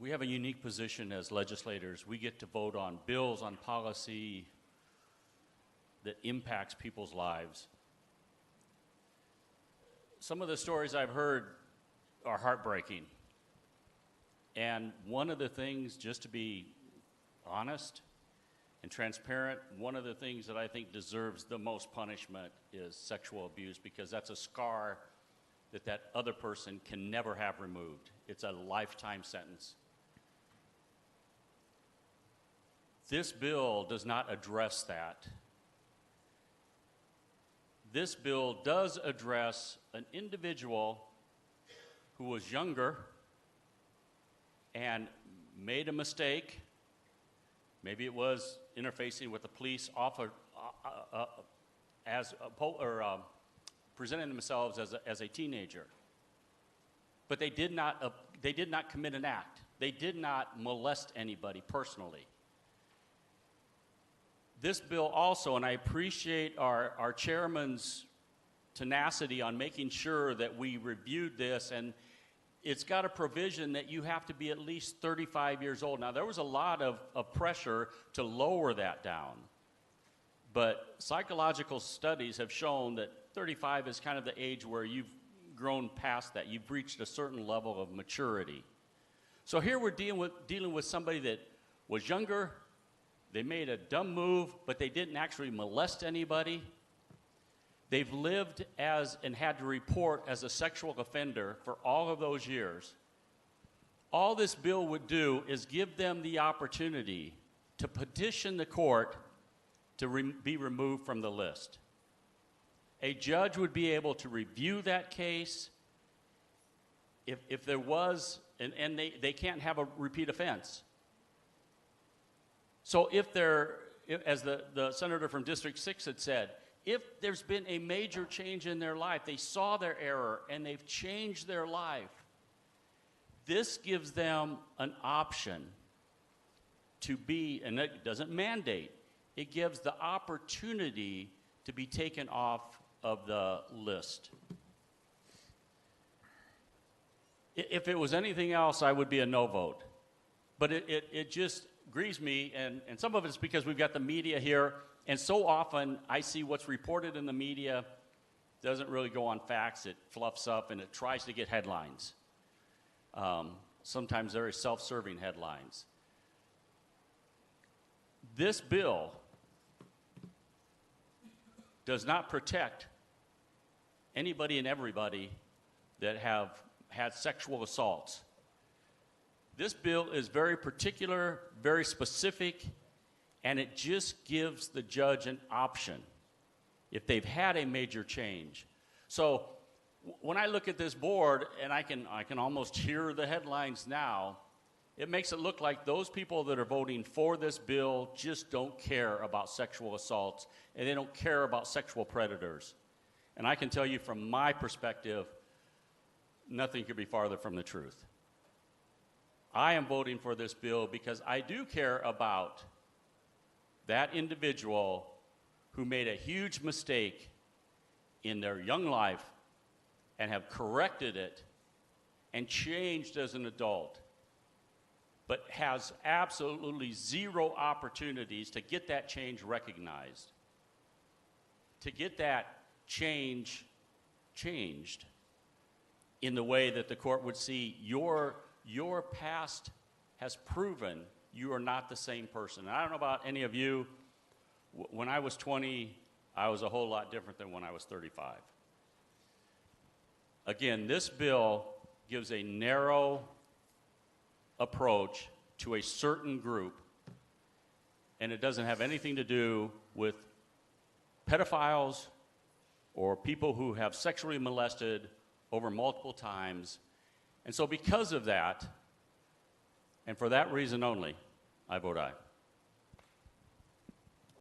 we have a unique position as legislators. We get to vote on bills, on policy that impacts people's lives. Some of the stories I've heard are heartbreaking. And one of the things, just to be honest and transparent, one of the things that I think deserves the most punishment is sexual abuse, because that's a scar that other person can never have removed. It's a lifetime sentence. This bill does not address that. This bill does address an individual who was younger and made a mistake. Maybe it was interfacing with the police presenting themselves as a teenager. But they did not commit an act. They did not molest anybody personally. This bill also, and I appreciate our chairman's tenacity on making sure that we reviewed this, and it's got a provision that you have to be at least 35 years old. Now, there was a lot of pressure to lower that down, but psychological studies have shown that 35 is kind of the age where you've grown past that. You've reached a certain level of maturity. So here we're dealing with somebody that was younger. They made a dumb move, but they didn't actually molest anybody. They've lived and had to report as a sexual offender for all of those years. All this bill would do is give them the opportunity to petition the court to be removed from the list. A judge would be able to review that case if there was, and they can't have a repeat offense. So as the senator from District 6 had said, if there's been a major change in their life, they saw their error and they've changed their life, this gives them an option to be, and it doesn't mandate, it gives the opportunity to be taken off of the list. If it was anything else, I would be a no vote. But it just grieves me, and some of it's because we've got the media here, and so often I see what's reported in the media doesn't really go on facts. It fluffs up and it tries to get headlines. Sometimes very self-serving headlines. This bill does not protect anybody and everybody that have had sexual assaults. This bill is very particular, very specific, and it just gives the judge an option if they've had a major change. So when I look at this board, and I can almost hear the headlines now, it makes it look like those people that are voting for this bill just don't care about sexual assaults, and they don't care about sexual predators. And I can tell you from my perspective, nothing could be farther from the truth. I am voting for this bill because I do care about that individual who made a huge mistake in their young life and have corrected it and changed as an adult, but has absolutely zero opportunities to get that change recognized, to get that change changed in the way that the court would see your past has proven you are not the same person. And I don't know about any of you. When I was 20, I was a whole lot different than when I was 35. Again, this bill gives a narrow approach to a certain group, and it doesn't have anything to do with pedophiles or people who have sexually molested over multiple times. And so because of that, and for that reason only, I vote aye.